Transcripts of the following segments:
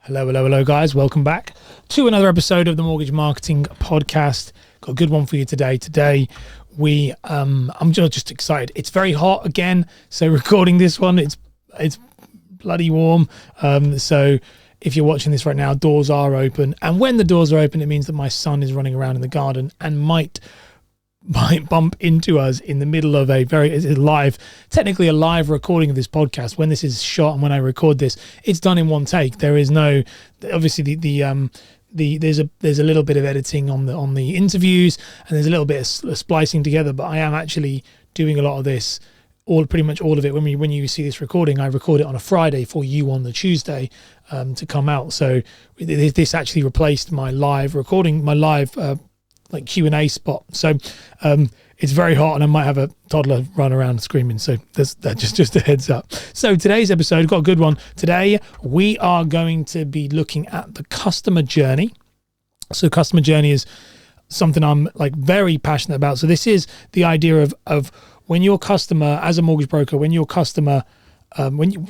Hello, guys. Welcome back to another episode of the Mortgage Marketing Podcast. Got a good one for you today. Today, I'm just excited. It's very hot again, so recording this one, it's bloody warm. So if you're watching this right now, doors are open, and when the doors are open, it means that my son is running around in the garden and might bump into us in the middle of technically a live recording of this podcast. When this is shot and when I record this, it's done in one take. There is no, obviously there's a little bit of editing on the interviews, and there's a little bit of splicing together, but I am actually doing a lot of this, pretty much all of it. When you see this recording, I record it on a Friday for you on the Tuesday to come out. So this actually replaced my live recording, my live like Q&A spot. So it's very hot and I might have a toddler run around screaming. So that's just a heads up. So today's episode, got a good one. Today we are going to be looking at the customer journey. So customer journey is something I'm very passionate about. So this is the idea of when your customer, as a mortgage broker, when you're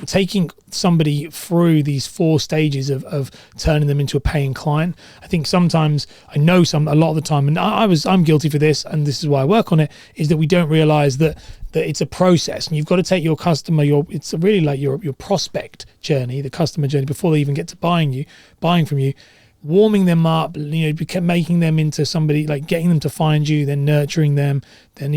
taking somebody through these 4 stages of turning them into a paying client. I think sometimes, a lot of the time, and I'm guilty for this, and this is why I work on it, is that we don't realize that it's a process, and you've got to take your customer, it's really like your prospect journey, the customer journey, before they even get to buying from you, warming them up, making them into somebody, like getting them to find you, then nurturing them, then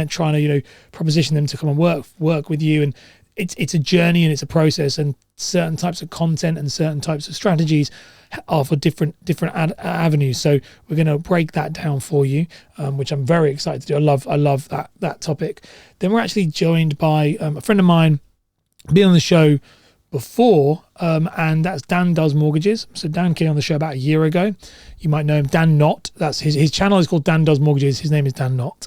trying to proposition them to come and work with you. And it's a journey and it's a process, and certain types of content and certain types of strategies are for different avenues. So we're going to break that down for you, which I'm very excited to do. I love that topic. Then we're actually joined by a friend of mine, been on the show before, and that's Dan Does Mortgages. So Dan came on the show about a year ago. You might know him, Dan Knott. That's his channel is called Dan Does Mortgages. His name is Dan Knott.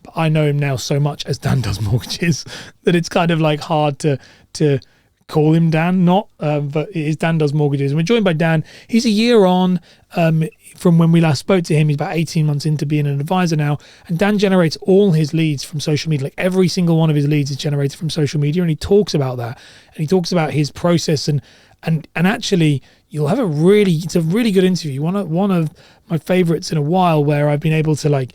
But I know him now so much as Dan Does Mortgages that it's kind of hard to call him Dan Knott, but it is Dan Does Mortgages. And we're joined by Dan. He's a year on from when we last spoke to him. He's about 18 months into being an advisor now. And Dan generates all his leads from social media. Every single one of his leads is generated from social media. And he talks about that. And he talks about his process. And actually, you'll have it's a really good interview. One of my favorites in a while, where I've been able to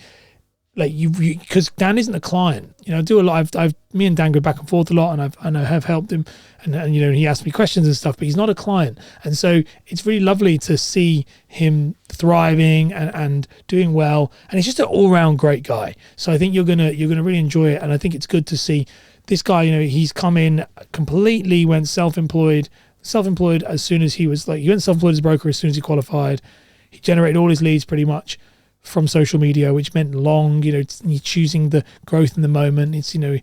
because Dan isn't a client, I do a lot. Me and Dan go back and forth a lot, and I have helped him, and he asks me questions and stuff, but he's not a client, and so it's really lovely to see him thriving and doing well, and he's just an all-round great guy. So I think you're gonna really enjoy it, and I think it's good to see this guy. He's come in completely, went self-employed as soon as he went self-employed as a broker as soon as he qualified. He generated all his leads pretty much from social media, which meant he's choosing the growth in the moment. It's, and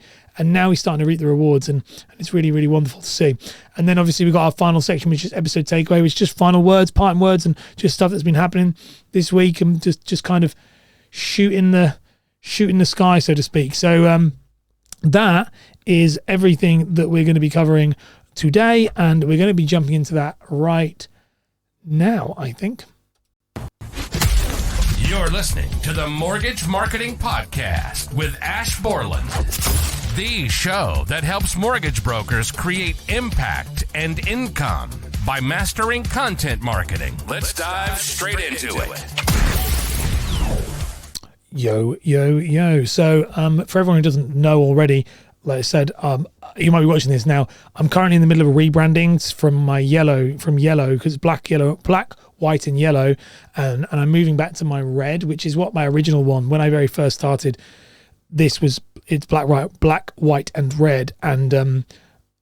now he's starting to reap the rewards, and it's really, really wonderful to see. And then obviously we've got our final section, which is episode takeaway, which is just final words, parting words, and just stuff that's been happening this week, and just kind of shooting the sky, so to speak. So that is everything that we're going to be covering today, and we're going to be jumping into that right now, I think. You're listening to the Mortgage Marketing Podcast with Ash Borland, the show that helps mortgage brokers create impact and income by mastering content marketing. Let's dive straight into it. Yo. So for everyone who doesn't know already, like I said, you might be watching this now. I'm currently in the middle of a rebranding from yellow, because it's black, white and yellow, and I'm moving back to my red, which is what my original one, when I very first started, it's black, white and red, and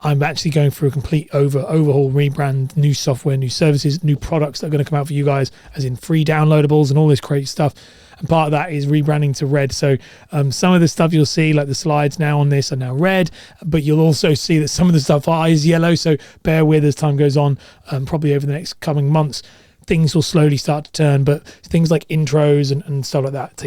I'm actually going through a complete overhaul, rebrand, new software, new services, new products that are going to come out for you guys, as in free downloadables and all this great stuff. And part of that is rebranding to red. So some of the stuff you'll see, like the slides now on this, are now red, but you'll also see that some of the stuff is yellow. So bear with as time goes on, probably over the next coming months, things will slowly start to turn. But things like intros and stuff like that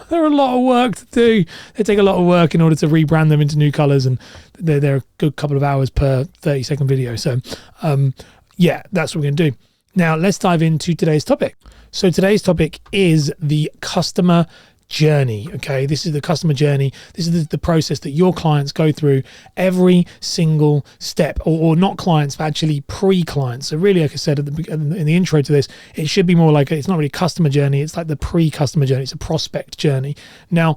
they're a lot of work to do. They take a lot of work in order to rebrand them into new colors, and they're a good couple of hours per 30-second video. So that's what we're going to do. Now let's dive into today's topic. So today's topic is the customer journey. Okay, this is the customer journey. This is the process that your clients go through every single step, or not clients, but actually pre-clients. So really, like I said in the intro to this, it should be more like, it's not really customer journey, it's like the pre-customer journey. It's a prospect journey. Now,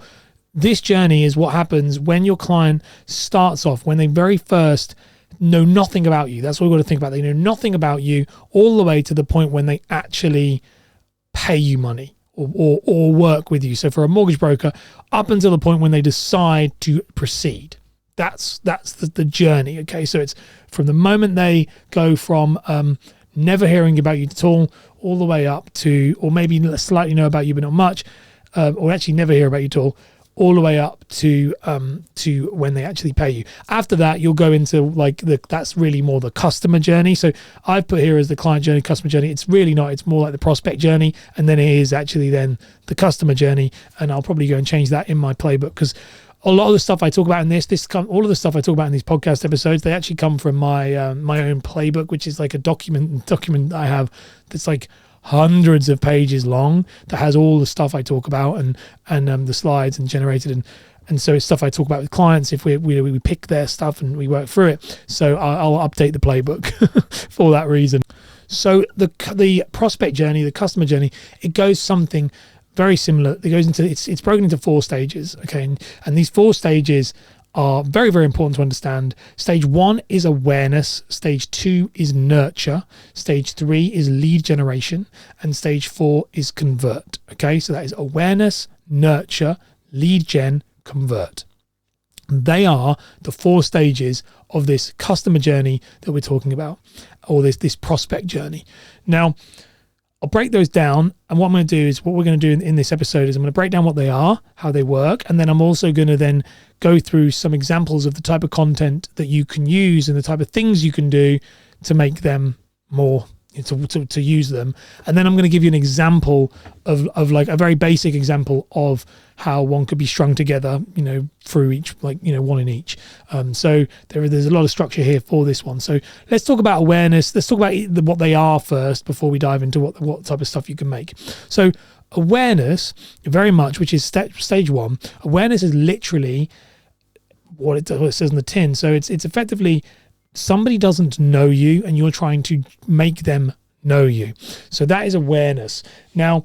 this journey is what happens when your client starts off, when they very first know nothing about you. That's what we've got to think about. They know nothing about you, all the way to the point when they actually pay you money or work with you. So for a mortgage broker, up until the point when they decide to proceed, that's the journey. Okay, so it's from the moment they go from never hearing about you at all the way up to, or maybe slightly know about you but not much, or actually never hear about you at all the way up to when they actually pay you. After that, you'll go into like that's really more the customer journey. So I've put here as the client journey, customer journey. It's really not. It's more like the prospect journey, and then it is actually then the customer journey. And I'll probably go and change that in my playbook, because a lot of the stuff I talk about in all of the stuff I talk about in these podcast episodes, they actually come from my my own playbook, which is like a document I have that's like hundreds of pages long, that has all the stuff I talk about and the slides and generated, and so it's stuff I talk about with clients if we pick their stuff and we work through it. So I'll update the playbook for that reason. So the prospect journey, the customer journey, it goes something very similar. It goes into it's broken into 4 stages. Okay, and these 4 stages are very, very important to understand. Stage 1 is awareness. Stage 2 is nurture. Stage 3 is lead generation. And stage 4 is convert. Okay, so that is awareness, nurture, lead gen, convert. They are the 4 stages of this customer journey that we're talking about, or this prospect journey. Now, I'll break those down, and what I'm going to do is, what we're going to do in this episode is I'm going to break down what they are, how they work, and then I'm also going to then go through some examples of the type of content that you can use and the type of things you can do to make them more, to use them. And then I'm going to give you an example of like a very basic example of how one could be strung together, through each, one in each. So there's a lot of structure here for this one. So let's talk about awareness. Let's talk about what they are first before we dive into what type of stuff you can make. So awareness, very much, which is stage 1, awareness is literally what it says on the tin. So it's effectively somebody doesn't know you and you're trying to make them know you. So that is awareness. Now,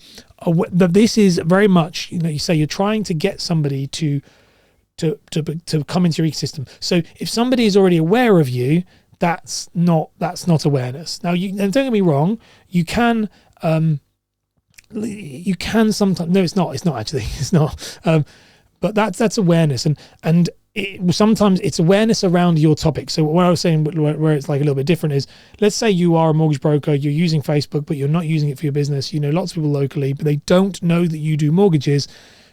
this is very much, you say you're trying to get somebody to come into your ecosystem. So if somebody is already aware of you, that's not awareness. Now, and don't get me wrong, you can sometimes, no, it's not actually, it's not. But that's awareness, and sometimes it's awareness around your topic. So what I was saying, where it's like a little bit different, is, let's say you are a mortgage broker, you're using Facebook, but you're not using it for your business. You know lots of people locally, but they don't know that you do mortgages.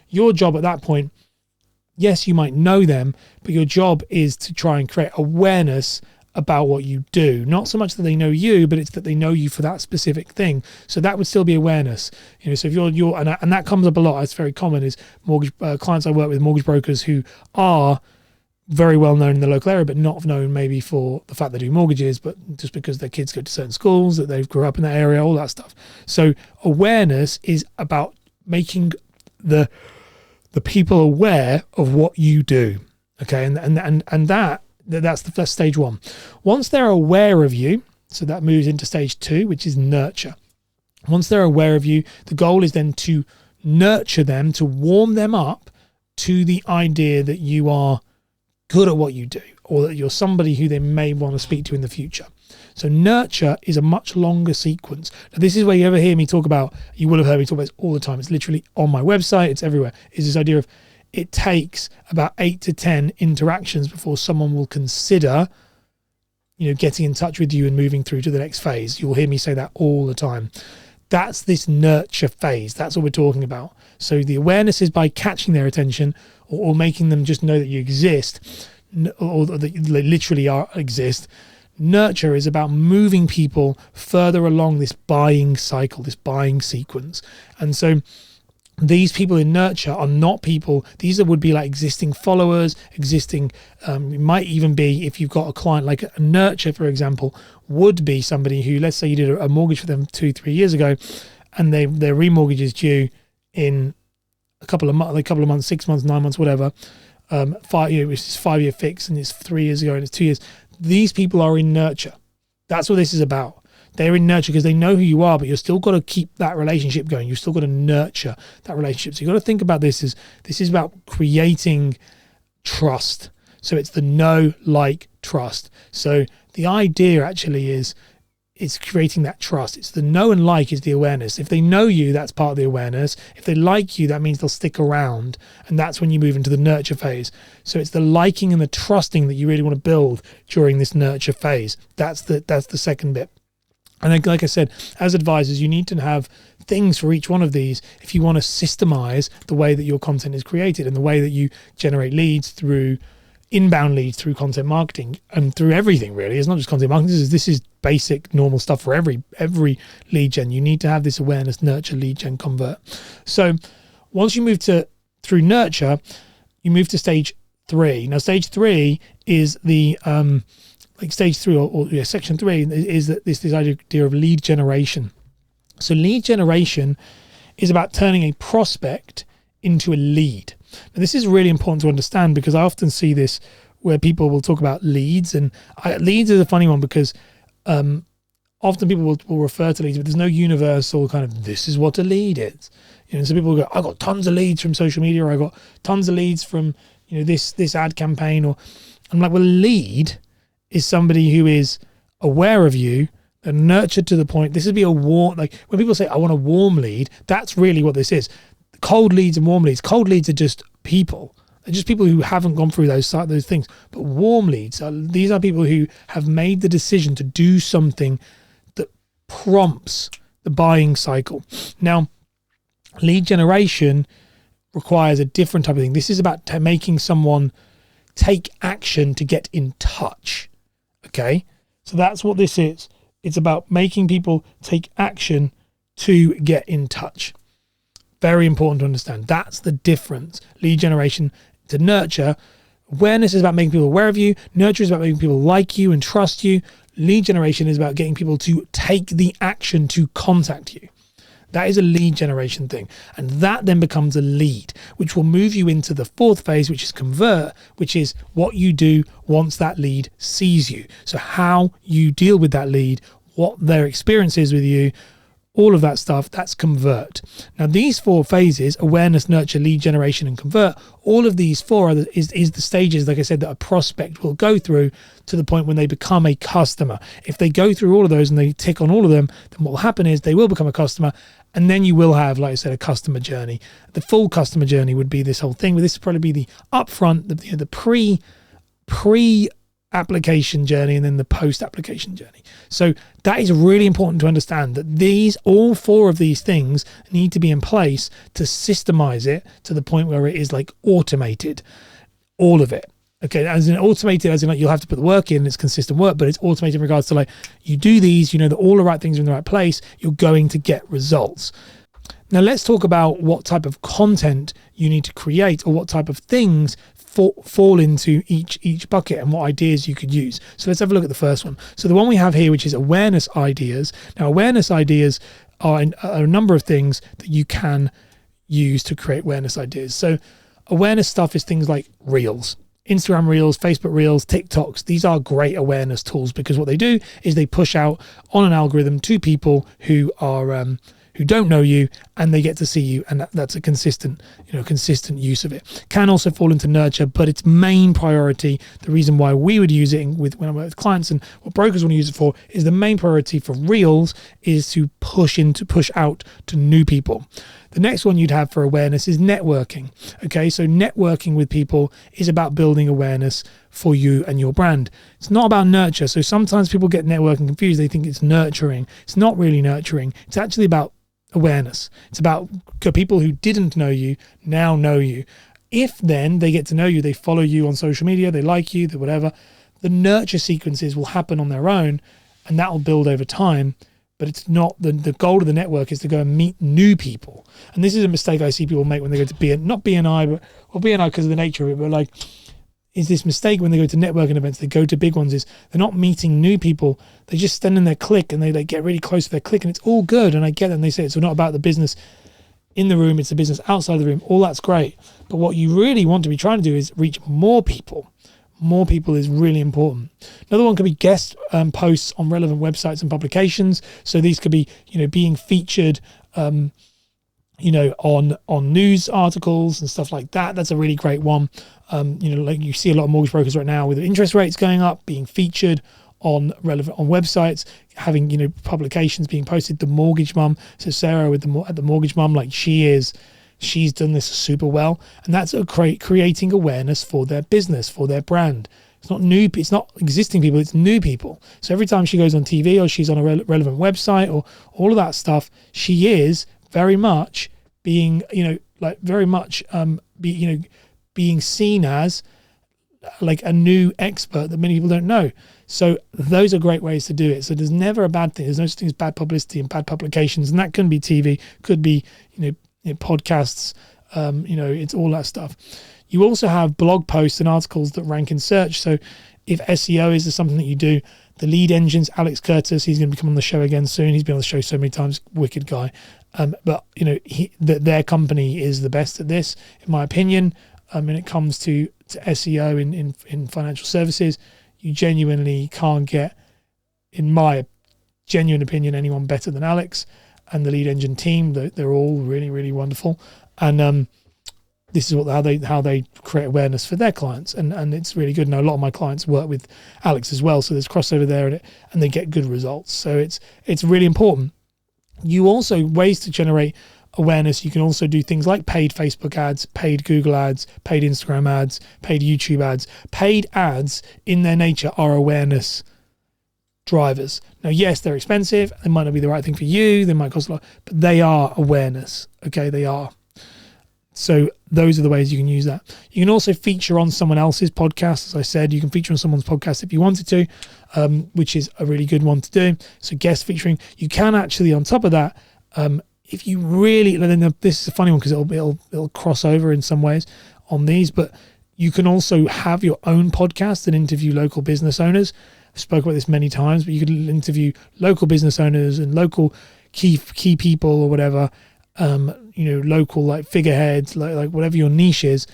Your job at that point, yes, you might know them, but your job is to try and create awareness about what you do. Not so much that they know you, but it's that they know you for that specific thing. So that would still be awareness. So if you're and that comes up a lot. It's very common, is mortgage clients I work with, mortgage brokers who are very well known in the local area, but not known maybe for the fact they do mortgages, but just because their kids go to certain schools, that they've grew up in that area, all that stuff. So awareness is about making the people aware of what you do. Okay, and that's stage 1. Once they're aware of you, so that moves into stage 2, which is nurture. Once they're aware of you, the goal is then to nurture them, to warm them up to the idea that you are good at what you do, or that you're somebody who they may want to speak to in the future. So nurture is a much longer sequence. Now, this is where you ever hear me talk about, you will have heard me talk about this all the time. It's literally on my website, it's everywhere, is this idea of it takes about 8 to 10 interactions before someone will consider, getting in touch with you and moving through to the next phase. You'll hear me say that all the time. That's this nurture phase. That's what we're talking about. So the awareness is by catching their attention or making them just know that you exist, or that you literally exist. Nurture is about moving people further along this buying cycle, this buying sequence. And so these people in nurture are not people, these would be like existing followers, it might even be, if you've got a client like a nurture, for example, would be somebody who, let's say you did a mortgage for them 2-3 years ago, and their remortgage is due in a couple of months, 6 months, 9 months, whatever, 5 year, which is 5 year fix, and it's 3 years ago and it's 2 years. These people are in nurture. That's what this is about. They're in nurture because they know who you are, but you've still got to keep that relationship going. You've still got to nurture that relationship. So you've got to think about this is about creating trust. So it's the know, like, trust. So the idea actually is creating that trust. It's the know and like is the awareness. If they know you, that's part of the awareness. If they like you, that means they'll stick around. And that's when you move into the nurture phase. So it's the liking and the trusting that you really want to build during this nurture phase. That's the second bit. And then, like I said, as advisors, you need to have things for each one of these if you want to systemize the way that your content is created and the way that you generate leads through inbound leads, through content marketing, and through everything, really. It's not just content marketing. This is basic, normal stuff for every lead gen. You need to have this awareness, nurture, lead gen, convert. So once you move through nurture, you move to stage 3. Now, stage 3 is the stage 3 or section 3 is that this idea of lead generation. So lead generation is about turning a prospect into a lead. Now, this is really important to understand because I often see this where people will talk about leads, and leads is a funny one because often people will refer to leads, but there's no universal kind of this is what a lead is. So people will go, I got tons of leads from social media, or I got tons of leads from this ad campaign, or I'm like, well, lead is somebody who is aware of you and nurtured to the point. This would be a warm, like when people say, I want a warm lead, that's really what this is. Cold leads and warm leads. Cold leads are just people. They're just people who haven't gone through those things. But warm leads, these are people who have made the decision to do something that prompts the buying cycle. Now, lead generation requires a different type of thing. This is about making someone take action to get in touch. Okay, so that's what this is. It's about making people take action to get in touch. Very important to understand. That's the difference. Lead generation to nurture. Awareness is about making people aware of you. Nurture is about making people like you and trust you. Lead generation is about getting people to take the action to contact you. That is a lead generation thing. And that then becomes a lead, which will move you into the 4th phase, which is convert, which is what you do once that lead sees you. So how you deal with that lead, what their experience is with you, all of that stuff, that's convert. Now, these 4 phases, awareness, nurture, lead generation, and convert, all of these 4 is the stages, like I said, that a prospect will go through to the point when they become a customer. If they go through all of those and they tick on all of them, then what will happen is they will become a customer, and then you will have, like I said, a customer journey. The full customer journey would be this whole thing, but this would probably be the upfront, the pre-application journey, and then the post-application journey. So that is really important to understand, that all 4 of these things need to be in place to systemize it to the point where it is like automated, all of it. Okay, as in automated, as in like you'll have to put the work in, it's consistent work, but it's automated in regards to like you do these, you know that all the right things are in the right place, you're going to get results. Now let's talk about what type of content you need to create, or what type of things fall into each bucket, and what ideas you could use. So let's have a look at the first one. So the one we have here, which is awareness ideas. Now awareness ideas are a number of things that you can use to create awareness ideas. So awareness stuff is things like Reels. Instagram Reels, Facebook Reels, TikToks. These are great awareness tools because what they do is they push out on an algorithm to people who are who don't know you, and they get to see you, and that's a consistent use of it. Can also fall into nurture, but its main priority, the reason why we would use it when I work with clients and what brokers want to use it for, is the main priority for Reels is to push out to new people. The next one you'd have for awareness is networking. Okay, so networking with people is about building awareness for you and your brand. It's not about nurture. So sometimes people get networking confused. They think it's nurturing. It's not really nurturing. It's actually about awareness. It's about people who didn't know you now know you. If then they get to know you, they follow you on social media, they like you, whatever, the nurture sequences will happen on their own, and that will build over time. But it's not the goal of the network is to go and meet new people. And this is a mistake I see people make when they go to not BNI, but BNI because of the nature of it, but like is this mistake when they go to networking events, they go to big ones, is they're not meeting new people. They just stand in their clique and they get really close to their clique, and it's all good. And I get it. And they say it's not about the business. in the room, it's a business outside the room, all that's great. But what you really want to be trying to do is reach more people. More people is really important. Another one could be guest posts on relevant websites and publications. So these could be, being featured, on news articles and stuff like that. That's a really great one. Like you see a lot of mortgage brokers right now with interest rates going up, being featured on websites, having, publications being posted. The Mortgage Mum, so Sarah at the Mortgage Mum, like she's done this super well, and that's creating awareness for their business, for their brand. It's not existing people, it's new people. So every time she goes on TV or she's on a relevant website or all of that stuff, she is very much being, being seen as like a new expert that many people don't know. So those are great ways to do it. So there's never a bad thing. There's no such thing as bad publicity and bad publications, and that can be TV, could be, podcasts, it's all that stuff. You also have blog posts and articles that rank in search. So if SEO is something that you do, the lead engines, Alex Curtis, he's going to be coming on the show again soon. He's been on the show so many times, wicked guy. But their company is the best at this, in my opinion. When it comes to SEO in financial services, you genuinely can't get, in my genuine opinion, anyone better than Alex and the lead engine team. They're all really, really wonderful. And this is how they create awareness for their clients, and it's really good. And a lot of my clients work with Alex as well, so there's crossover there, and they get good results. So it's really important. You also, ways to generate awareness, you can also do things like paid Facebook ads, paid Google ads, paid Instagram ads, paid YouTube ads. Paid ads in their nature are awareness drivers. Now, yes, they're expensive. They might not be the right thing for you. They might cost a lot, but they are awareness. Okay, they are. So those are the ways you can use that. You can also feature on someone else's podcast. As I said, you can feature on someone's podcast if you wanted to, which is a really good one to do. So guest featuring. You can actually, on top of that, if you really, and then this is a funny one because it'll cross over in some ways on these, but you can also have your own podcast and interview local business owners. I've spoken about this many times, but you can interview local business owners and local key people or whatever, local like figureheads, like whatever your niche is.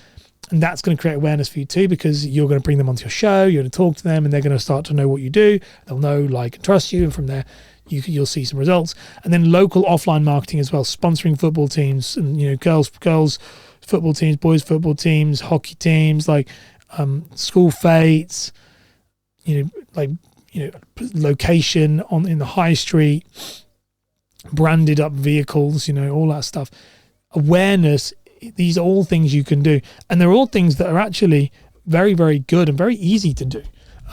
And that's going to create awareness for you too, because you're going to bring them onto your show, you're going to talk to them, and they're going to start to know what you do. They'll know, like, and trust you. And from there, you'll see some results. And then local offline marketing as well, sponsoring football teams and, girls football teams, boys football teams, hockey teams, like school fetes, location in the high street, branded up vehicles, all that stuff. Awareness, these are all things you can do. And they're all things that are actually very, very good and very easy to do.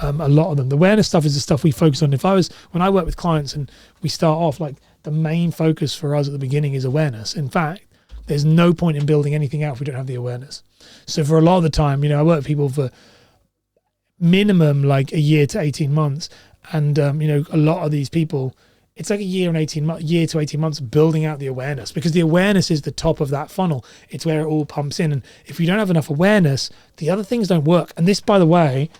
A lot of them. The awareness stuff is the stuff we focus on. When I work with clients and we start off, like, the main focus for us at the beginning is awareness. In fact, there's no point in building anything out if we don't have the awareness. So for a lot of the time, I work with people for minimum like a year to 18 months. And, a lot of these people, it's like a year to 18 months building out the awareness, because the awareness is the top of that funnel. It's where it all pumps in. And if you don't have enough awareness, the other things don't work. And this, by the way,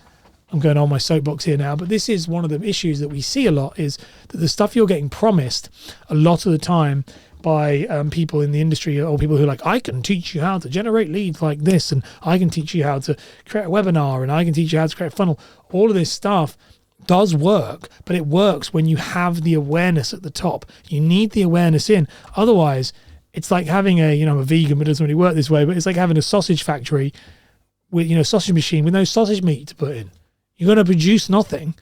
I'm going on my soapbox here now, but this is one of the issues that we see a lot, is that the stuff you're getting promised a lot of the time by people in the industry, or people who are like, I can teach you how to generate leads like this, and I can teach you how to create a webinar, and I can teach you how to create a funnel. All of this stuff does work, but it works when you have the awareness at the top. You need the awareness in. Otherwise, it's like having I'm a vegan, but it doesn't really work this way, but it's like having a sausage factory with, sausage machine with no sausage meat to put in. You're going to produce nothing,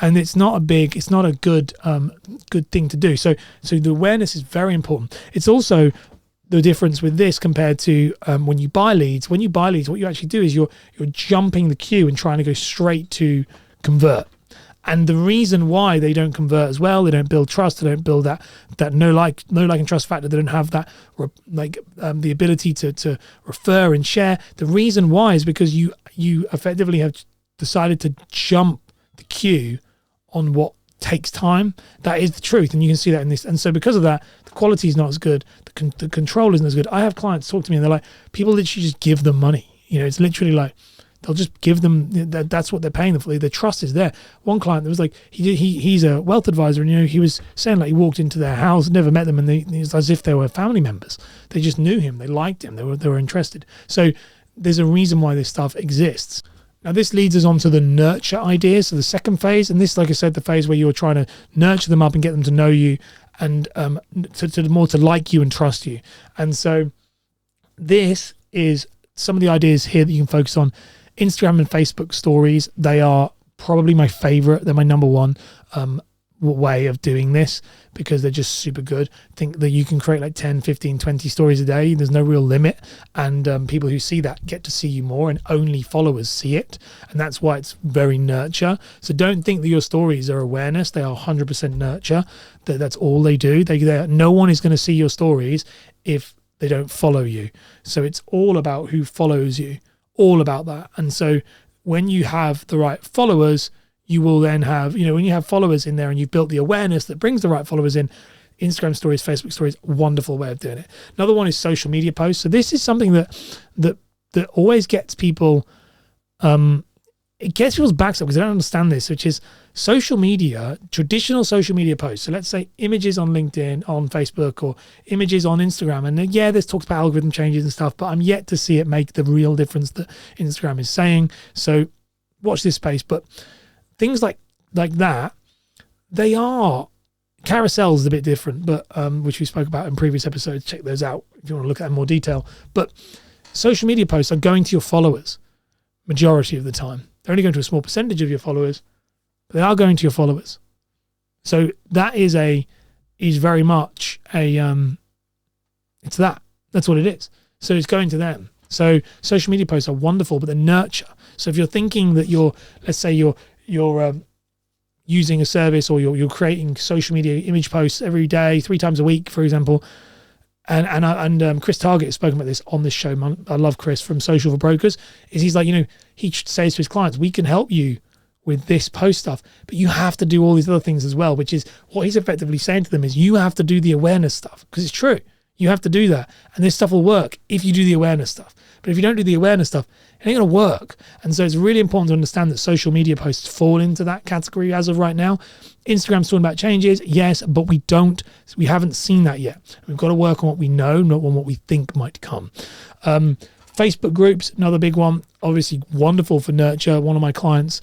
and it's not a good thing to do. So the awareness is very important. It's also the difference with this compared to when you buy leads. When you buy leads, what you actually do is you're jumping the queue and trying to go straight to convert. And the reason why they don't convert as well, they don't build trust, they don't build that no like and trust factor, they don't have that the ability to refer and share. The reason why is because you effectively have decided to jump the queue on what takes time. That is the truth, and you can see that in this. And so because of that, the quality is not as good, the control isn't as good. I have clients talk to me and they're like, people literally just give them money. It's literally like, they'll just give them, that's what they're paying them for. Their trust is there. One client that was like, he's a wealth advisor, and he was saying like he walked into their house, never met them, and it's as if they were family members. They just knew him, they liked him, they were interested. So there's a reason why this stuff exists. Now this leads us on to the nurture idea. So the second phase, and this, like I said, the phase where you're trying to nurture them up and get them to know you and to like you and trust you. And so this is some of the ideas here that you can focus on. Instagram and Facebook stories, they are probably my favorite. They're my number one way of doing this because they're just super good. I think that you can create like 10, 15, 20 stories a day. There's no real limit. And people who see that get to see you more, and only followers see it. And that's why it's very nurture. So don't think that your stories are awareness. They are 100% nurture. That's all they do. No one is going to see your stories if they don't follow you. So it's all about who follows you, all about that. And so when you have the right followers, you will then have, when you have followers in there and you've built the awareness that brings the right followers in, Instagram stories, Facebook stories, wonderful way of doing it. Another one is social media posts. So this is something that always gets people, it gets people's backs up because they don't understand this, which is social media, traditional social media posts. So let's say images on LinkedIn, on Facebook, or images on Instagram. And yeah, there's talks about algorithm changes and stuff, but I'm yet to see it make the real difference that Instagram is saying. So watch this space. But things like that, they are, carousels is a bit different, but which we spoke about in previous episodes. Check those out if you want to look at it in more detail. But social media posts are going to your followers majority of the time. They're only going to a small percentage of your followers, but they are going to your followers. So that is very much it's that's what it is. So it's going to them. So social media posts are wonderful, but they're nurture. So if you're thinking that let's say you're using a service, or you're creating social media image posts every day, 3 times a week, for example, and Chris Target has spoken about this on this show. I love Chris from Social for Brokers. He's like, he says to his clients, we can help you with this post stuff, but you have to do all these other things as well, which is what he's effectively saying to them is you have to do the awareness stuff, because it's true. You have to do that. And this stuff will work if you do the awareness stuff. But if you don't do the awareness stuff, it ain't going to work. And so it's really important to understand that social media posts fall into that category as of right now. Instagram's talking about changes, yes, but we haven't seen that yet. We've got to work on what we know, not on what we think might come. Facebook groups, another big one, obviously wonderful for nurture. One of my clients,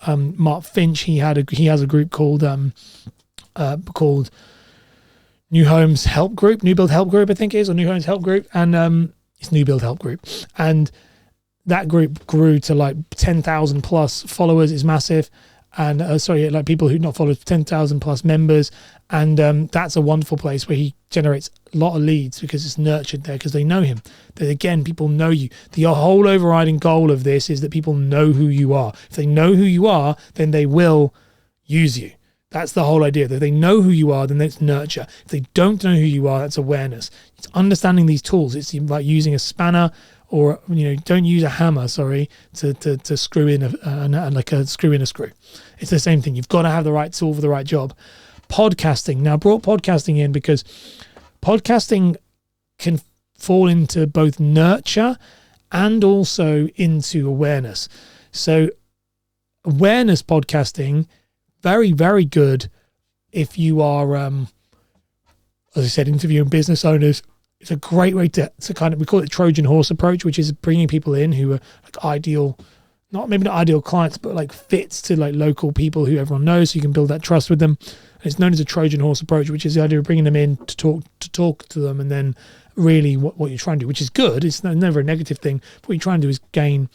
Mark Finch, he has a group called New Homes Help Group, New Build Help Group, I think it is, or New Homes Help Group, and it's New Build Help Group, and that group grew to like 10,000 plus followers. Is massive, and like people who not followed, 10,000 plus members, and that's a wonderful place where he generates a lot of leads because it's nurtured there because they know him. That again, people know you. The whole overriding goal of this is that people know who you are. If they know who you are, then they will use you. That's the whole idea. That they know who you are, then that's nurture. If they don't know who you are, that's awareness. It's understanding these tools. It's like using a spanner, or don't use a hammer. To screw in a screw in a screw. It's the same thing. You've got to have the right tool for the right job. Podcasting. Now, I brought podcasting in because podcasting can fall into both nurture and also into awareness. So, awareness podcasting, very, very good if you are, as I said, interviewing business owners. It's a great way to kind of, we call it Trojan horse approach, which is bringing people in who are like ideal, maybe not ideal clients, but like fits to like local people who everyone knows, so you can build that trust with them. And it's known as a Trojan horse approach, which is the idea of bringing them in to talk to them, and then really what you're trying to do, which is good. It's never a negative thing. But what you're trying to do is gain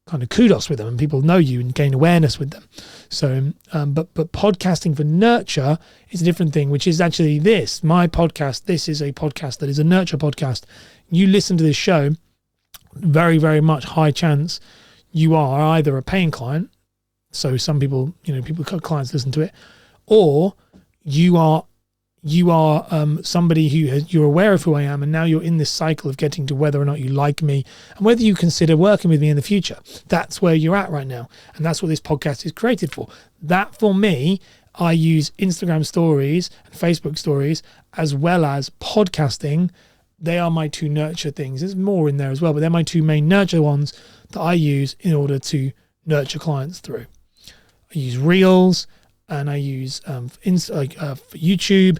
kind of kudos with them, and people know you and gain awareness with them. So, but podcasting for nurture is a different thing, which is actually my podcast. This is a podcast that is a nurture podcast. You listen to this show, very, very much high chance you are either a paying client. So some people, clients listen to it, or you are somebody you're aware of who I am, and now you're in this cycle of getting to whether or not you like me and whether you consider working with me in the future. That's where you're at right now, and that's what this podcast is created for. That, for me, I use Instagram stories and Facebook stories as well as podcasting they are my two nurture things. There's more in there as well, but they're my two main nurture ones that I use in order to nurture clients through. I use Reels, and I use for YouTube,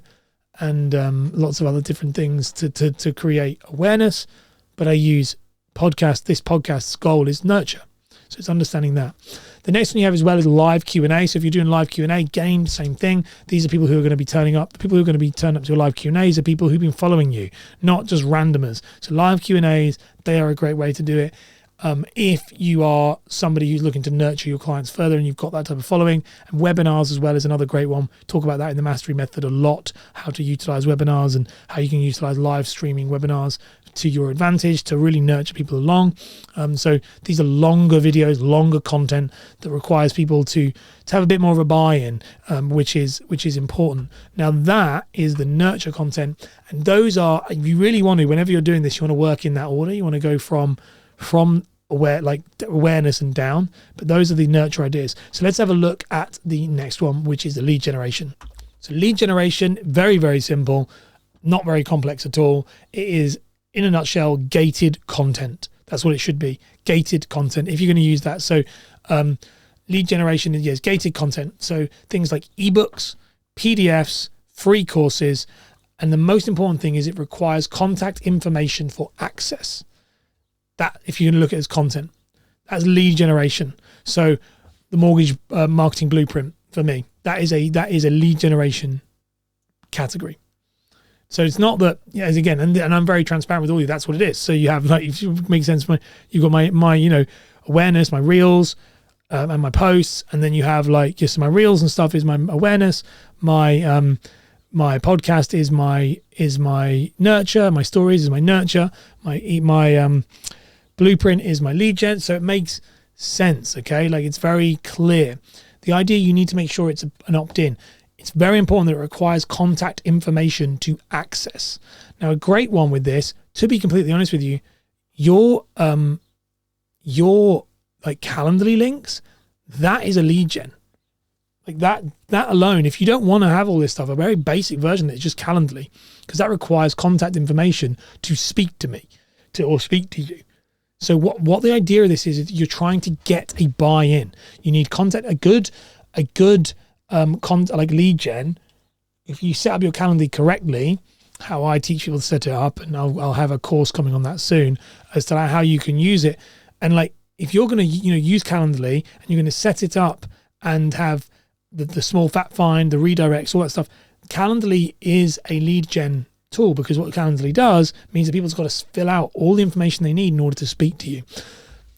and lots of other different things to create awareness. But I use podcast. This podcast's goal is nurture. So it's understanding that. The next one you have as well is live Q&A. So if you're doing live Q&A, game, same thing. These are people who are going to be turning up. The people who are going to be turning up to your live Q&As are people who've been following you, not just randomers. So live Q&As, they are a great way to do it. If you are somebody who's looking to nurture your clients further and you've got that type of following. And webinars as well is another great one. Talk about that in the Mastery Method a lot, how to utilize webinars and how you can utilize live streaming webinars to your advantage to really nurture people along. So these are longer videos, longer content that requires people to have a bit more of a buy-in, which is important. Now that is the nurture content, and those are, you really want to, whenever you're doing this, you want to work in that order. You want to go from awareness and down, but those are the nurture ideas. So let's have a look at the next one, which is the lead generation. So lead generation, very, very simple, not very complex at all. It is, in a nutshell, gated content. That's what it should be, gated content, if you're going to use that. So lead generation is gated content. So things like ebooks, PDFs, free courses, and the most important thing is it requires contact information for access. That, if you're going to look at it as content, that's lead generation. So the mortgage marketing blueprint for me, that is a lead generation category. So it's not that, again, and I'm very transparent with all of you. That's what it is. So you have, like, if it makes sense, you've got my awareness, my reels, and my posts, and then you have like just my reels and stuff is my awareness, my podcast is my nurture, my stories is my nurture, my blueprint is my lead gen. So it makes sense, okay? Like, it's very clear. The idea, you need to make sure it's an opt-in. It's very important that it requires contact information to access. Now, a great one with this, to be completely honest with you, your like Calendly links, that is a lead gen. Like that alone, if you don't want to have all this stuff, a very basic version that is just Calendly, because that requires contact information to speak to me, or speak to you. So what the idea of this is you're trying to get a buy-in. You need content, a good like lead gen. If you set up your Calendly correctly, how I teach people to set it up, and I'll have a course coming on that soon as to how you can use it. And like, if you're going to use Calendly and you're going to set it up and have the small fat find, the redirects, all that stuff, Calendly is a lead gen tool, because what Calendly does means that people's got to fill out all the information they need in order to speak to you.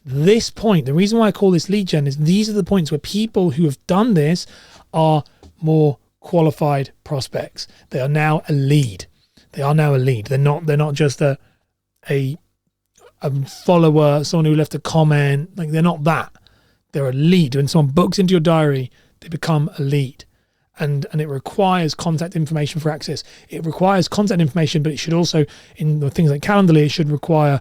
This point, the reason why I call this lead gen is these are the points where people who have done this are more qualified prospects. They are now a lead. They're not just a follower, someone who left a comment. Like, they're not that. They're a lead. When someone books into your diary, they become a lead. And it requires contact information for access. It requires contact information, but it should also, in the things like Calendly, it should require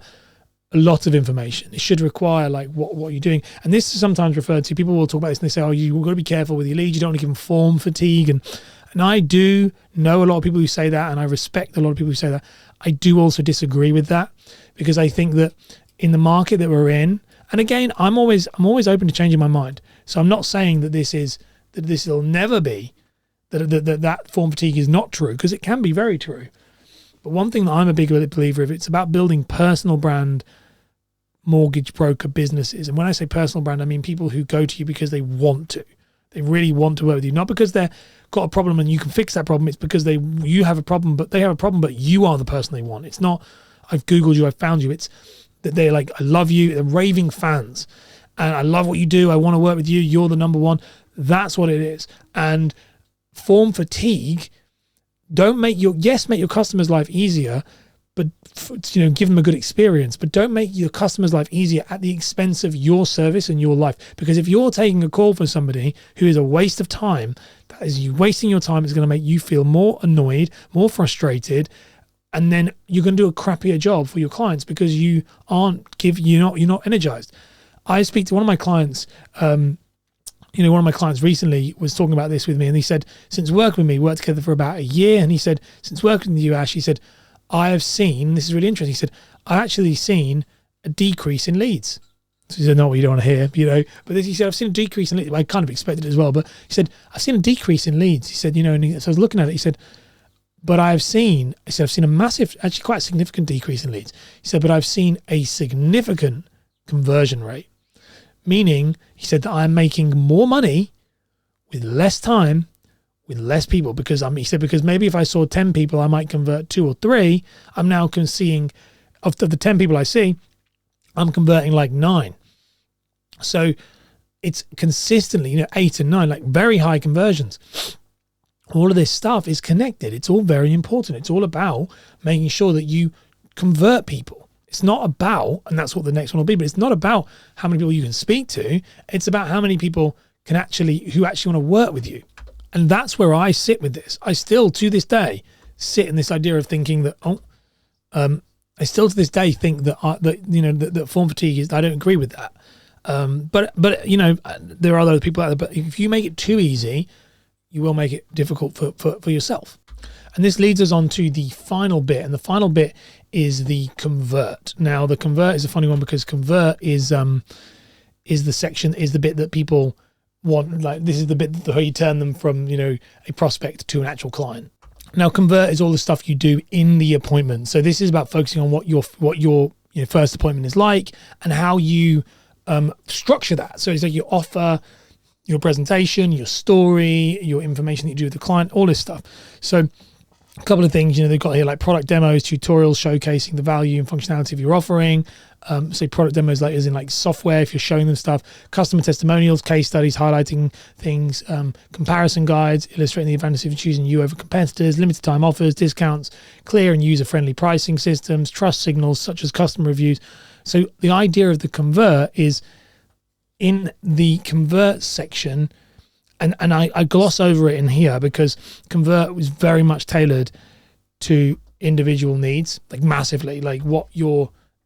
a lot of information. It should require like what you're doing. And this is sometimes referred to, people will talk about this and they say, oh, you've got to be careful with your leads. You don't want to give them form fatigue. And I do know a lot of people who say that, and I respect a lot of people who say that. I do also disagree with that, because I think that in the market that we're in, and again, I'm always open to changing my mind. So I'm not saying that this will never be, that form fatigue is not true, because it can be very true. But one thing that I'm a big believer of, it's about building personal brand mortgage broker businesses. And when I say personal brand, I mean people who go to you because they want to. They really want to work with you, not because they've got a problem and you can fix that problem. It's because you have a problem, but they have a problem, but you are the person they want. It's not, I've Googled you, I've found you. It's that they're like, I love you. They're raving fans, and I love what you do. I want to work with you. You're the number one. That's what it is. And form fatigue, make your customer's life easier, but give them a good experience, but don't make your customer's life easier at the expense of your service and your life. Because if you're taking a call for somebody who is a waste of time, that is you wasting your time. It's going to make you feel more annoyed, more frustrated, and then you're going to do a crappier job for your clients because you're not energized. I speak to one of my clients, one of my clients recently was talking about this with me, and he said, since working with me, worked together for about a year, and he said, since working with you, Ash, he said, I have seen, this is really interesting. He said, I've actually seen a decrease in leads. So he said, not what you don't want to hear, but he said, I've seen a decrease in leads. I kind of expected it as well, but he said, I've seen a decrease in leads. He said, so I was looking at it. He said, but I've seen a massive, actually quite a significant decrease in leads. He said, but I've seen a significant conversion rate, meaning he said that I'm making more money with less time, with less people, because because maybe if I saw 10 people, I might convert 2 or 3. I'm now seeing, of the 10 people I see, I'm converting like 9. So it's consistently, 8 and 9, like very high conversions. All of this stuff is connected. It's all very important. It's all about making sure that you convert people. It's not about, and that's what the next one will be, but it's not about how many people you can speak to. It's about how many people who actually want to work with you. And that's where I sit with this. I still, to this day, sit in this idea of thinking that, I still to this day think that form fatigue is, I don't agree with that. But there are other people out there, but if you make it too easy, you will make it difficult for yourself. And this leads us on to the final bit, and the final bit is the convert. Now, the convert is a funny one because convert is the bit that people want. Like, this is the bit where you turn them from a prospect to an actual client. Now, convert is all the stuff you do in the appointment. So this is about focusing on what your first appointment is like and how you structure that. So it's like your offer, your presentation, your story, your information that you do with the client, all this stuff. So a couple of things, they've got here like product demos, tutorials showcasing the value and functionality of your offering. Say product demos like as in like software, if you're showing them stuff, customer testimonials, case studies, highlighting things, comparison guides, illustrating the advantage of choosing you over competitors, limited time offers, discounts, clear and user-friendly pricing systems, trust signals such as customer reviews. So the idea of the convert is in the convert section, and I gloss over it in here because convert was very much tailored to individual needs, like massively, like what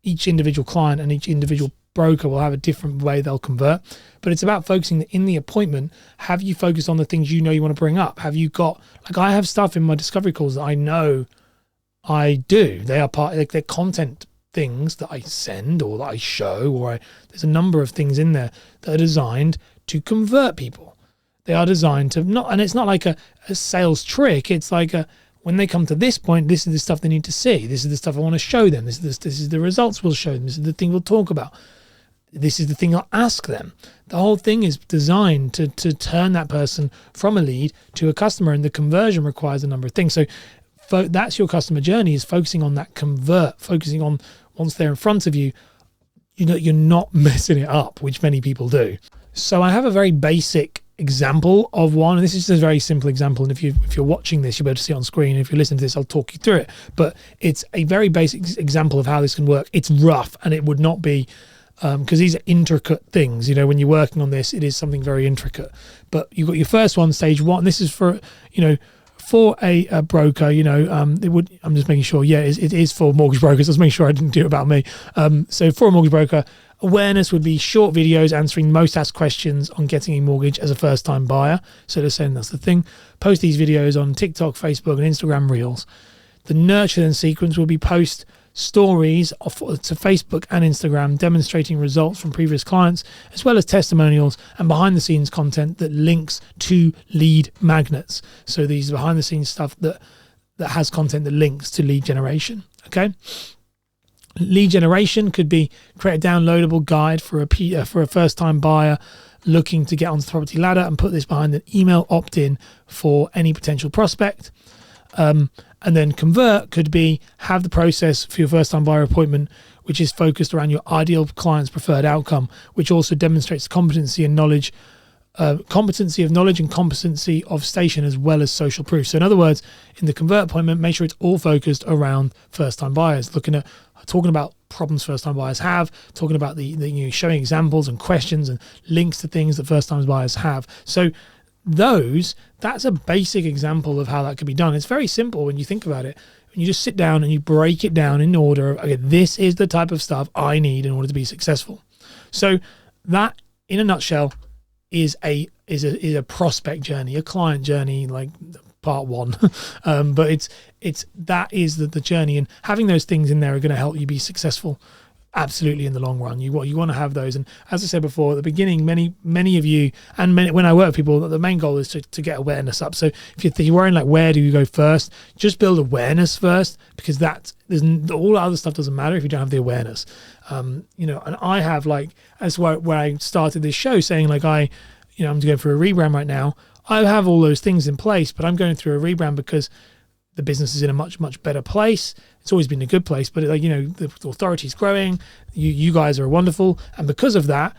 each individual client and each individual broker will have a different way they'll convert. But it's about focusing that in the appointment, have you focused on the things you want to bring up? Have you got, like I have stuff in my discovery calls that I know I do. They are they're content things that I send or that I show, there's a number of things in there that are designed to convert people. They are designed to not, and it's not like a sales trick. It's like when they come to this point, this is the stuff they need to see. This is the stuff I want to show them. This is the results we'll show them. This is the thing we'll talk about. This is the thing I'll ask them. The whole thing is designed to turn that person from a lead to a customer, and the conversion requires a number of things. So that's your customer journey, is focusing on that convert, focusing on once they're in front of you, you're not messing it up, which many people do. So I have a very basic example of one, and this is just a very simple example. And if you're watching this, you'll be able to see it on screen. If you're listening to this, I'll talk you through it. But it's a very basic example of how this can work. It's rough, and it would not be because these are intricate things. When you're working on this, it is something very intricate. But you've got your first one, stage one. This is for a broker, I'm just making sure, it is for mortgage brokers. Let's make sure I didn't do it about me. So for a mortgage broker, awareness would be short videos answering most asked questions on getting a mortgage as a first-time buyer. So they're saying that's the thing. Post these videos on TikTok, Facebook, and Instagram Reels. The nurture then sequence will be post stories to Facebook and Instagram demonstrating results from previous clients, as well as testimonials and behind the scenes content that links to lead magnets. So these behind the scenes stuff that has content that links to lead generation. Okay. Lead generation could be create a downloadable guide for a first time buyer looking to get onto the property ladder, and put this behind an email opt-in for any potential prospect. And then convert could be have the process for your first time buyer appointment, which is focused around your ideal client's preferred outcome, which also demonstrates competency of knowledge and competency of station, as well as social proof. So in other words, in the convert appointment, make sure it's all focused around first time buyers, talking about problems first time buyers have, talking about the showing examples and questions and links to things that first time buyers have. So that's a basic example of how that could be done. It's very simple when you think about it. When you just sit down and you break it down in order of, okay, this is the type of stuff I need in order to be successful. So that, in a nutshell, is a prospect journey, a client journey, like part one. But that is the journey, and having those things in there are going to help you be successful. Absolutely, in the long run, you want to have those. And as I said before at the beginning, many of you, and when I work with people, the main goal is to get awareness up. So if you're worrying like where do you go first, just build awareness first, because all other stuff doesn't matter if you don't have the awareness. And I have, like, that's where I started this show saying, like, I'm going through a rebrand right now. I have all those things in place, but I'm going through a rebrand because the business is in a much, much better place. It's always been a good place, but the authority's growing. You guys are wonderful. And because of that,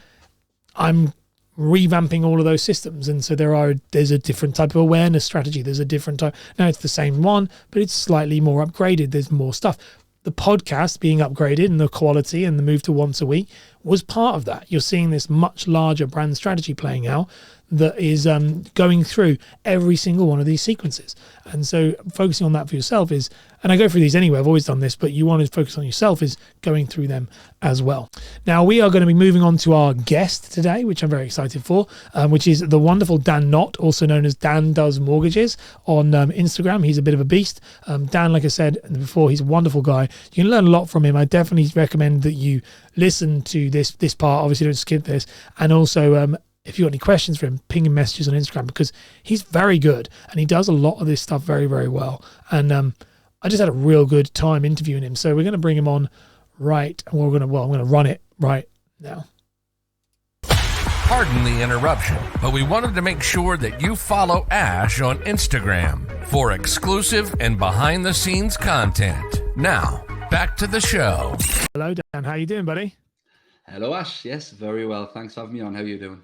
I'm revamping all of those systems. And so there's a different type of awareness strategy. There's a different type. Now it's the same one, but it's slightly more upgraded. There's more stuff. The podcast being upgraded and the quality and the move to once a week was part of that. You're seeing this much larger brand strategy playing out that is going through every single one of these sequences. And so focusing on that for yourself is, and I go through these anyway, I've always done this, but you want to focus on yourself is going through them as well. Now we are going to be moving on to our guest today, which I'm very excited for, which is the wonderful Dan Knott, also known as Dan Does Mortgages on Instagram. He's a bit of a beast. Dan, like I said before, he's a wonderful guy. You can learn a lot from him. I definitely recommend that you listen to this part. Obviously don't skip this. And also, if you've got any questions for him, ping him messages on Instagram, because he's very good and he does a lot of this stuff very, very well. And I just had a real good time interviewing him. So we're going to bring him on right, and I'm going to run it right now. Pardon the interruption, but we wanted to make sure that you follow Ash on Instagram for exclusive and behind-the-scenes content. Now, back to the show. Hello, Dan. How you doing, buddy? Hello, Ash. Yes, very well. Thanks for having me on. How are you doing?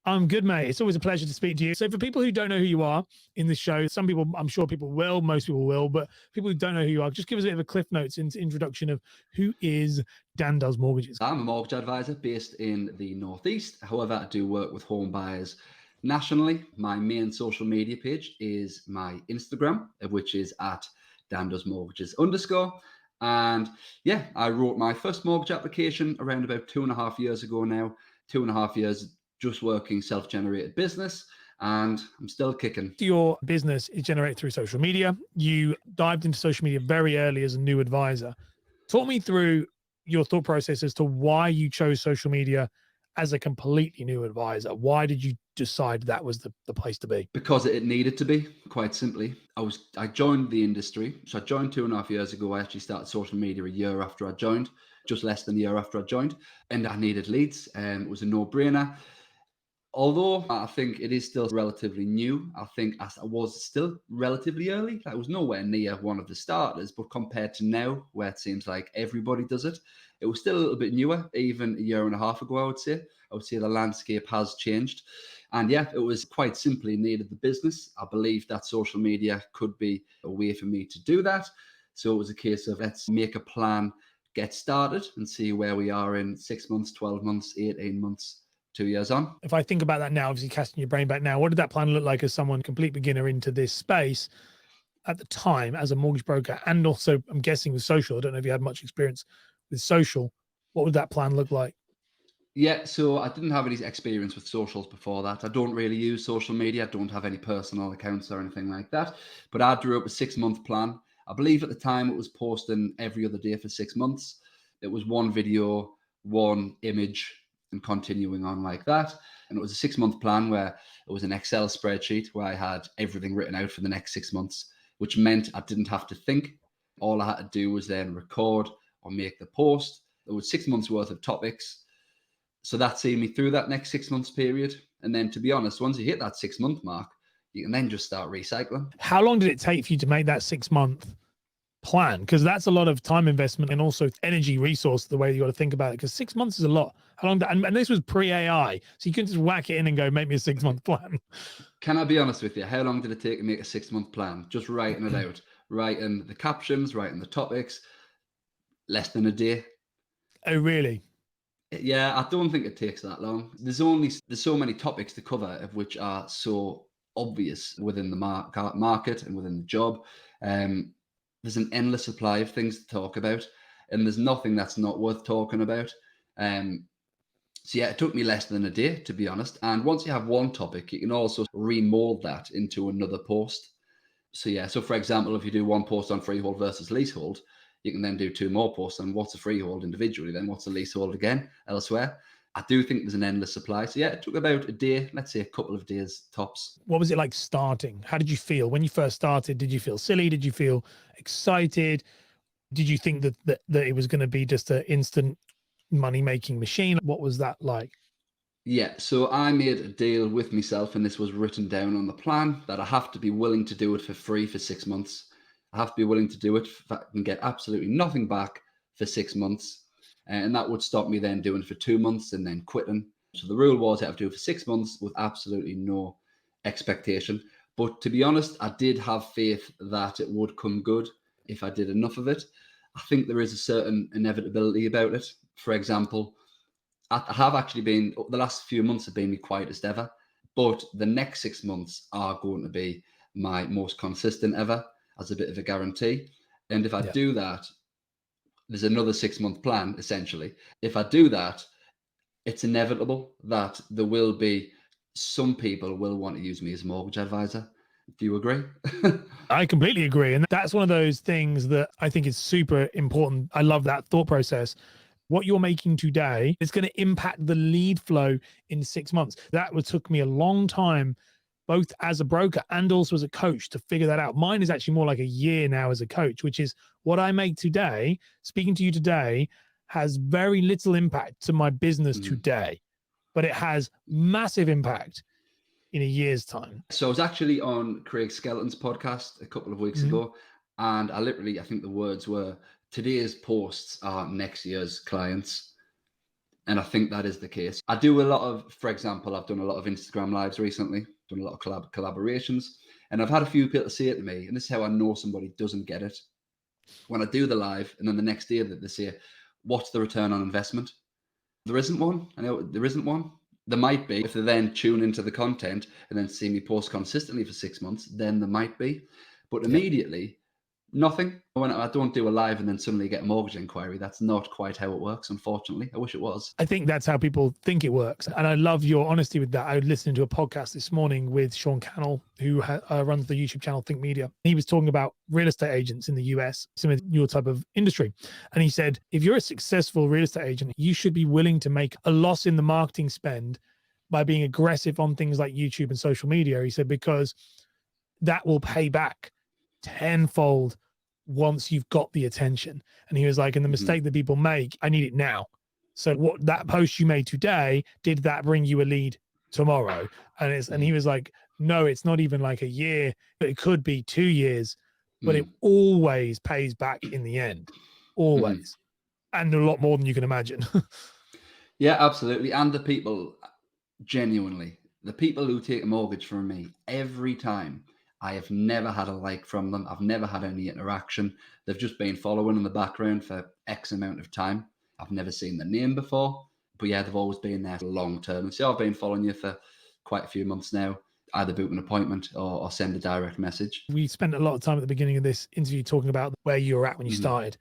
I'm good, mate. It's always a pleasure to speak to you. So for people who don't know who you are in this show, some people, I'm sure people will, most people will, but people who don't know who you are, just give us a bit of a Cliff Notes introduction of who is Dan Does Mortgages. I'm a mortgage advisor based in the Northeast. However, I do work with home buyers nationally. My main social media page is my Instagram, which is at Dan Does Mortgages _. And yeah, I wrote my first mortgage application around about 2.5 years ago now. 2.5 years just working self-generated business, and I'm still kicking. Your business is generated through social media. You dived into social media very early as a new advisor. Talk me through your thought process as to why you chose social media as a completely new advisor. Why did you decide that was the place to be? Because it needed to be, quite simply. I joined the industry. So I joined 2.5 years ago. I actually started social media a year after I joined, just less than a year after I joined. And I needed leads. It was a no-brainer. Although I think it is still relatively new, I think I was still relatively early. I was nowhere near one of the starters, but compared to now, where it seems like everybody does it, it was still a little bit newer, even a year and a half ago, I would say. I would say the landscape has changed. And yeah, it was quite simply needed the business. I believe that social media could be a way for me to do that. So it was a case of let's make a plan, get started, and see where we are in 6 months, 12 months, 18 months. 2 years on. If I think about that now, obviously casting your brain back now, what did that plan look like as someone complete beginner into this space at the time as a mortgage broker? And also, I'm guessing with social, I don't know if you had much experience with social. What would that plan look like? Yeah, so I didn't have any experience with socials before that. I don't really use social media. I don't have any personal accounts or anything like that. But I drew up a 6-month plan. I believe at the time it was posting every other day for 6 months. It was one video, one image, and continuing on like that. And it was a 6-month plan where it was an Excel spreadsheet where I had everything written out for the next 6 months, which meant I didn't have to think. All I had to do was then record or make the post. It was 6 months worth of topics. So that saved me through that next 6 months period. And then, to be honest, once you hit that 6-month mark, you can then just start recycling. How long did it take for you to make that 6-month plan? Because that's a lot of time investment and also energy resource, the way you got to think about it, because 6 months is a lot. How long? And this was pre-AI, so you couldn't just whack it in and go, make me a 6-month plan. Can I be honest with you? How long did it take to make a 6-month plan? Just writing it out, writing the captions, writing the topics, less than a day. Oh, really? Yeah, I don't think it takes that long. There's so many topics to cover, of which are so obvious within the market and within the job. There's an endless supply of things to talk about, and there's nothing that's not worth talking about. So yeah, it took me less than a day, to be honest. And once you have one topic, you can also remold that into another post. So yeah, so for example, if you do one post on freehold versus leasehold, you can then do 2 more posts on what's a freehold individually, then what's a leasehold again elsewhere. I do think there's an endless supply. So yeah, it took about a day, let's say a couple of days tops. What was it like starting? How did you feel when you first started? Did you feel silly? Did you feel excited? Did you think that it was going to be just an instant money making machine? What was that like? Yeah, so I made a deal with myself, and this was written down on the plan, that I have to be willing to do it for free for 6 months. I have to be willing to do it if I can get absolutely nothing back for 6 months. And that would stop me then doing it for 2 months and then quitting. So the rule was I have to do it for 6 months with absolutely no expectation. But to be honest, I did have faith that it would come good if I did enough of it. I think there is a certain inevitability about it. For example, I have actually been, the last few months have been my quietest ever, but the next 6 months are going to be my most consistent ever, as a bit of a guarantee. And if I Yeah. do that, there's another 6 month plan essentially. If I do that, it's inevitable that there will be some people will want to use me as a mortgage advisor. Do you agree? I completely agree. And that's one of those things that I think is super important. I love that thought process. What you're making today is going to impact the lead flow in 6 months. That would took me a long time, both as a broker and also as a coach, to figure that out. Mine is actually more like a year now as a coach, which is what I make today, speaking to you today, has very little impact to my business Mhm. today, but it has massive impact in a year's time. So I was actually on Craig Skelton's podcast a couple of weeks Mhm. ago, and I think the words were, today's posts are next year's clients. And I think that is the case. I do a lot of, for example, I've done a lot of Instagram lives recently, done a lot of collaborations, and I've had a few people say it to me, and this is how I know somebody doesn't get it. When I do the live, and then the next day that they say, what's the return on investment? There isn't one. I know there isn't one. There might be if they then tune into the content and then see me post consistently for 6 months, then there might be. But Yeah. immediately, nothing. When I don't do a live and then suddenly get a mortgage inquiry, that's not quite how it works, unfortunately. I wish it was. I think that's how people think it works. And I love your honesty with that. I was listening to a podcast this morning with Sean Cannell, who runs the YouTube channel Think Media. He was talking about real estate agents in the US, similar to your type of industry. And he said, if you're a successful real estate agent, you should be willing to make a loss in the marketing spend by being aggressive on things like YouTube and social media. He said, because that will pay back tenfold once you've got the attention. And he was like, and the mistake that people make, I need it now. So what that post you made today, did that bring you a lead tomorrow? And he was like, no, it's not even like a year, but it could be 2 years, but it always pays back in the end, always. And a lot more than you can imagine. Yeah, absolutely. And the people, genuinely, the people who take a mortgage from me every time, I have never had a like from them. I've never had any interaction. They've just been following in the background for X amount of time. I've never seen their name before, but yeah, they've always been there for long term. And so I've been following you for quite a few months now. Either book an appointment or send a direct message. We spent a lot of time at the beginning of this interview talking about where you were at when you Mhm. started.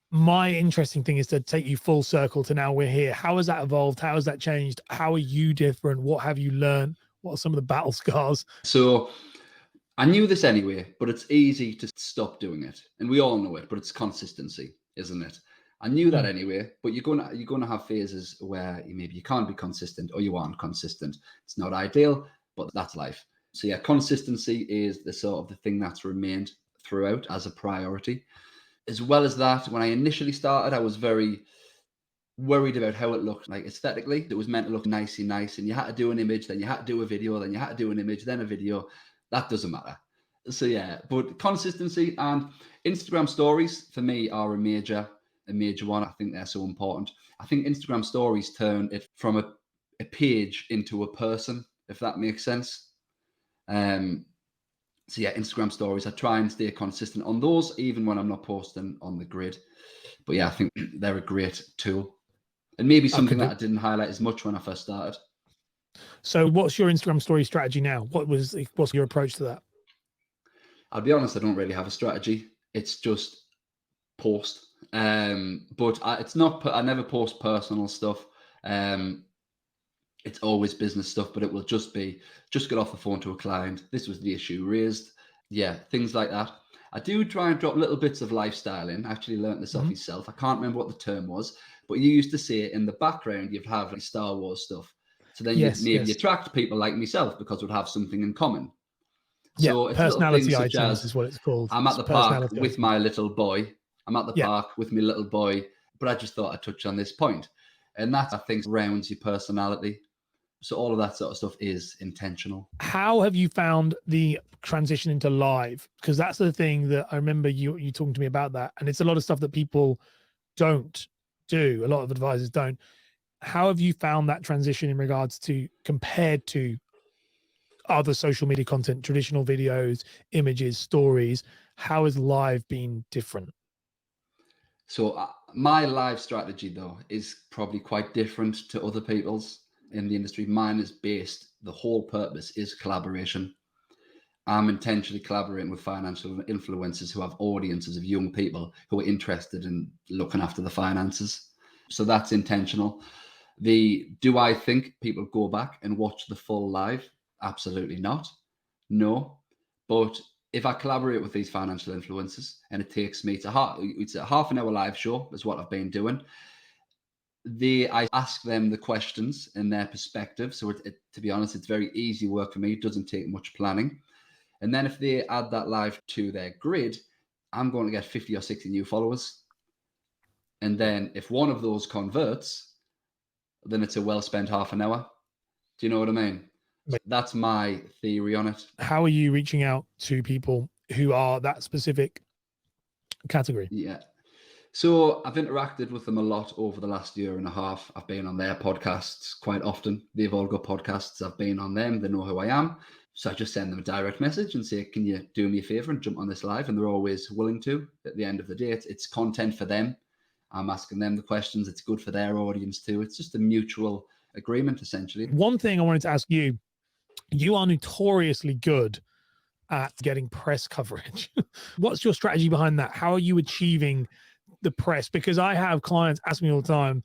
My interesting thing is to take you full circle to now we're here. How has that evolved? How has that changed? How are you different? What have you learned? What are some of the battle scars? So I knew this anyway, but it's easy to stop doing it. And we all know it, but it's consistency, isn't it? I knew that anyway, but you're gonna have phases where maybe you can't be consistent or you aren't consistent. It's not ideal, but that's life. So yeah, consistency is the sort of the thing that's remained throughout as a priority. As well as that, when I initially started, I was very worried about how it looked, like aesthetically. It was meant to look nicey nice, and you had to do an image, then you had to do a video, then you had to do an image, then a video. That doesn't matter. So yeah, but consistency and Instagram stories for me are a major one. I think they're so important. I think Instagram stories turn it from a page into a person, if that makes sense. So yeah, Instagram stories, I try and stay consistent on those, even when I'm not posting on the grid. But yeah, I think they're a great tool. And maybe something that I didn't highlight as much when I first started. So what's your Instagram story strategy now? What's your approach to that? I'll be honest, I don't really have a strategy. It's just post. But it's not. I never post personal stuff. It's always business stuff. But it will just be just get off the phone to a client. This was the issue raised. Yeah, things like that. I do try and drop little bits of lifestyle in. I actually learnt this off yourself. I can't remember what the term was, but you used to say in the background you'd have like Star Wars stuff. So then you'd Yes, maybe yes. attract people like myself because we'd have something in common. Yeah, So it's little personality things such items as is what it's called. I'm at It's the park personality with items. my little boy. I'm at the Yeah. park with my little boy, but I just thought I'd touch on this point. And that, I think, rounds your personality. So all of that sort of stuff is intentional. How have you found the transition into live? Because that's the thing that I remember you talking to me about that, and it's a lot of stuff that people don't do. A lot of advisors don't. How have you found that transition in regards to compared to other social media content, traditional videos, images, stories? How has live been different? So my live strategy, though, is probably quite different to other people's in the industry. Mine is based, the whole purpose is collaboration. I'm intentionally collaborating with financial influencers who have audiences of young people who are interested in looking after the finances. So that's intentional. Do I think people go back and watch the full live? Absolutely not. No. But if I collaborate with these financial influencers and it takes me to it's a half an hour live show is what I've been doing. I ask them the questions in their perspective. So to be honest, it's very easy work for me. It doesn't take much planning. And then if they add that live to their grid, I'm going to get 50 or 60 new followers. And then if one of those converts, then it's a well spent half an hour. Do you know what I mean? So that's my theory on it. How are you reaching out to people who are that specific category? Yeah. So I've interacted with them a lot over the last year and a half. I've been on their podcasts quite often. They've all got podcasts. I've been on them. They know who I am. So I just send them a direct message and say, can you do me a favor and jump on this live? And they're always willing to. At the end of the day, it's content for them. I'm asking them the questions. It's good for their audience too. It's just a mutual agreement, essentially. One thing I wanted to ask you, you are notoriously good at getting press coverage. What's your strategy behind that? How are you achieving the press? Because I have clients ask me all the time,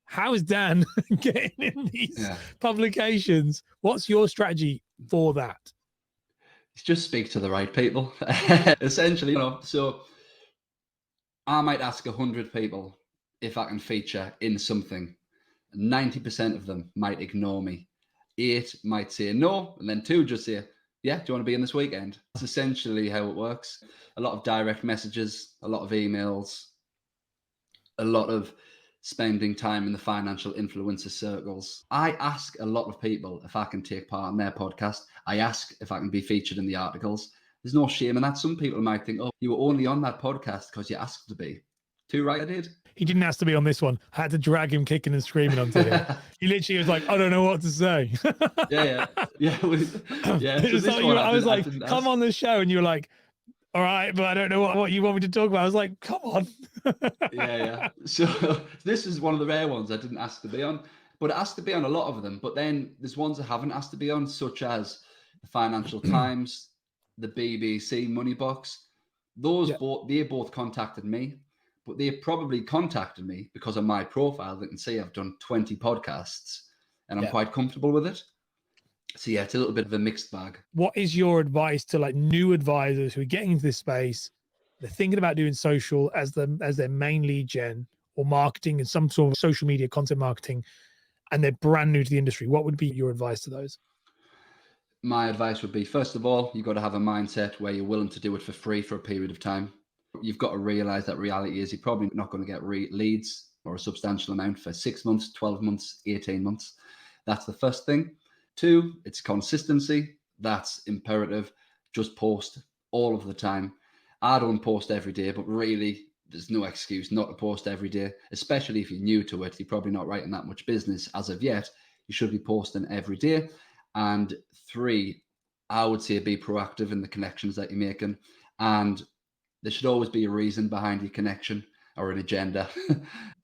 how is Dan getting in these publications? What's your strategy for that? Just speak to the right people, essentially. So I might ask 100 people if I can feature in something. 90% of them might ignore me. 8 might say no, and then 2 just say, yeah, do you want to be in this weekend? That's essentially how it works. A lot of direct messages, a lot of emails, a lot of spending time in the financial influencer circles. I ask a lot of people if I can take part in their podcast. I ask if I can be featured in the articles. There's no shame in that. Some people might think, oh, you were only on that podcast because you asked to be. Too right, I did. He didn't ask to be on this one. I had to drag him kicking and screaming onto here. He literally was like, I don't know what to say. Yeah. So I was like, come on the show. And you were like, all right, but I don't know what you want me to talk about. I was like, come on. Yeah. So this is one of the rare ones I didn't ask to be on, but I asked to be on a lot of them. But then there's ones I haven't asked to be on, such as the Financial Times, the BBC Money Box. They both contacted me, but they probably contacted me because of my profile. They can see I've done 20 podcasts and I'm quite comfortable with it. So yeah, it's a little bit of a mixed bag. What is your advice to like new advisors who are getting into this space? They're thinking about doing social as their main lead gen or marketing and some sort of social media content marketing, and they're brand new to the industry. What would be your advice to those? My advice would be, first of all, you've got to have a mindset where you're willing to do it for free for a period of time. You've got to realize that reality is you're probably not going to get leads or a substantial amount for 6 months, 12 months, 18 months. That's the first thing. 2, it's consistency. That's imperative. Just post all of the time. I don't post every day, but really there's no excuse not to post every day, especially if you're new to it. You're probably not writing that much business as of yet. You should be posting every day. And 3, I would say be proactive in the connections that you're making. And there should always be a reason behind your connection or an agenda. Do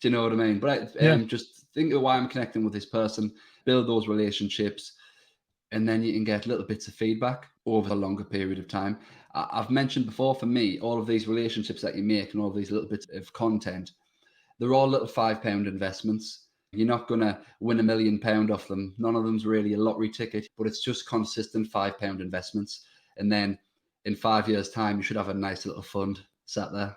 you know what I mean? But just think of why I'm connecting with this person, build those relationships, and then you can get little bits of feedback over a longer period of time. I've mentioned before, for me, all of these relationships that you make and all these little bits of content, they're all little £5 investments. You're not going to win £1 million off them. None of them's really a lottery ticket, but it's just consistent £5 investments. And then in 5 years' time, you should have a nice little fund sat there.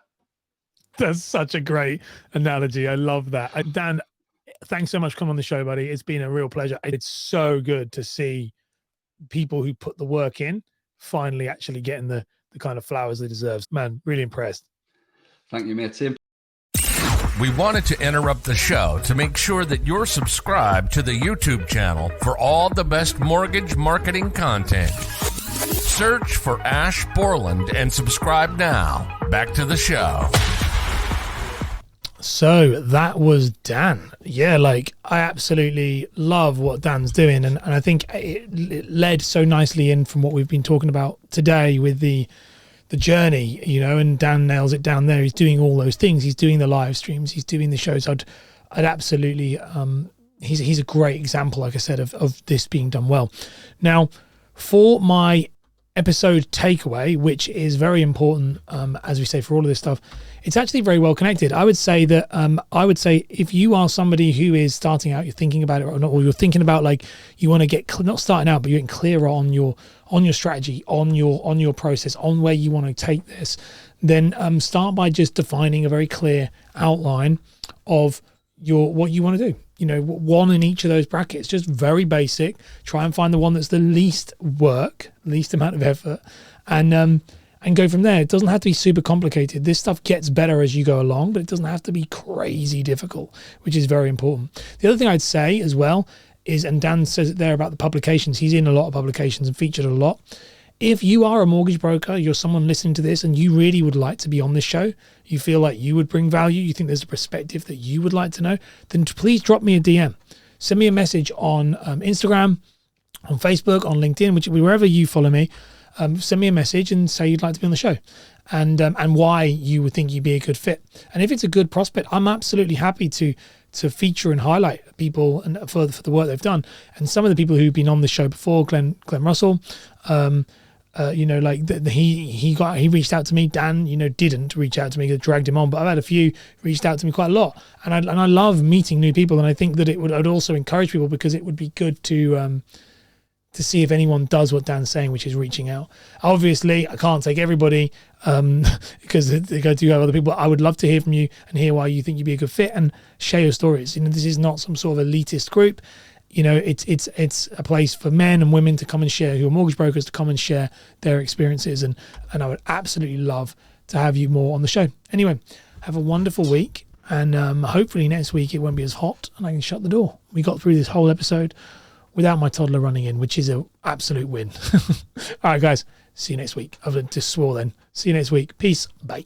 That's such a great analogy. I love that. Dan, thanks so much for coming on the show, buddy. It's been a real pleasure. It's so good to see people who put the work in finally actually getting the kind of flowers they deserve. Man, really impressed. Thank you, mate. Same. We wanted to interrupt the show to make sure that you're subscribed to the YouTube channel for all the best mortgage marketing content. Search for Ash Borland and subscribe now. Back to the show. So that was Dan. Yeah, like I absolutely love what Dan's doing. And I think it led so nicely in from what we've been talking about today with the journey, you know, and Dan nails it down there. He's doing all those things. He's doing the live streams. He's doing the shows. I'd absolutely, he's a great example, like I said, of this being done well. Now, for my episode takeaway, which is very important, as we say, for all of this stuff, it's actually very well connected. I would say that if you are somebody who is starting out, you're thinking about it or not, or you're thinking about like you want to get not starting out, but you're getting clearer on your strategy, on your process, on where you want to take this, then start by just defining a very clear outline of what you want to do. You know, one in each of those brackets, just very basic. Try and find the one that's the least work, least amount of effort, and go from there. It doesn't have to be super complicated. This stuff gets better as you go along, but it doesn't have to be crazy difficult, which is very important. The other thing I'd say as well is, and Dan says it there about the publications, he's in a lot of publications and featured a lot. If you are a mortgage broker, you're someone listening to this and you really would like to be on this show, you feel like you would bring value, you think there's a perspective that you would like to know, then please drop me a DM. Send me a message on Instagram, on Facebook, on LinkedIn, wherever you follow me. Send me a message and say you'd like to be on the show and why you would think you'd be a good fit. And if it's a good prospect, I'm absolutely happy to feature and highlight people and for the work they've done. And some of the people who've been on the show before, Glenn Russell, you know, like he reached out to me. Dan, you know, didn't reach out to me, dragged him on, but I've had a few reached out to me quite a lot, and I love meeting new people. And I think that I'd also encourage people, because it would be good to see if anyone does what Dan's saying, which is reaching out. Obviously, I can't take everybody because they do have other people. I would love to hear from you and hear why you think you'd be a good fit and share your stories. You know, this is not some sort of elitist group. You know, it's a place for men and women to come and share, who are mortgage brokers, to come and share their experiences. And I would absolutely love to have you more on the show. Anyway, have a wonderful week. And hopefully next week it won't be as hot and I can shut the door. We got through this whole episode without my toddler running in, which is an absolute win. All right, guys. See you next week. I've just swore then. See you next week. Peace. Bye.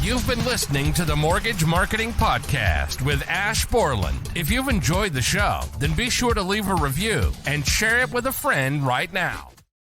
You've been listening to the Mortgage Marketing Podcast with Ash Borland. If you've enjoyed the show, then be sure to leave a review and share it with a friend right now.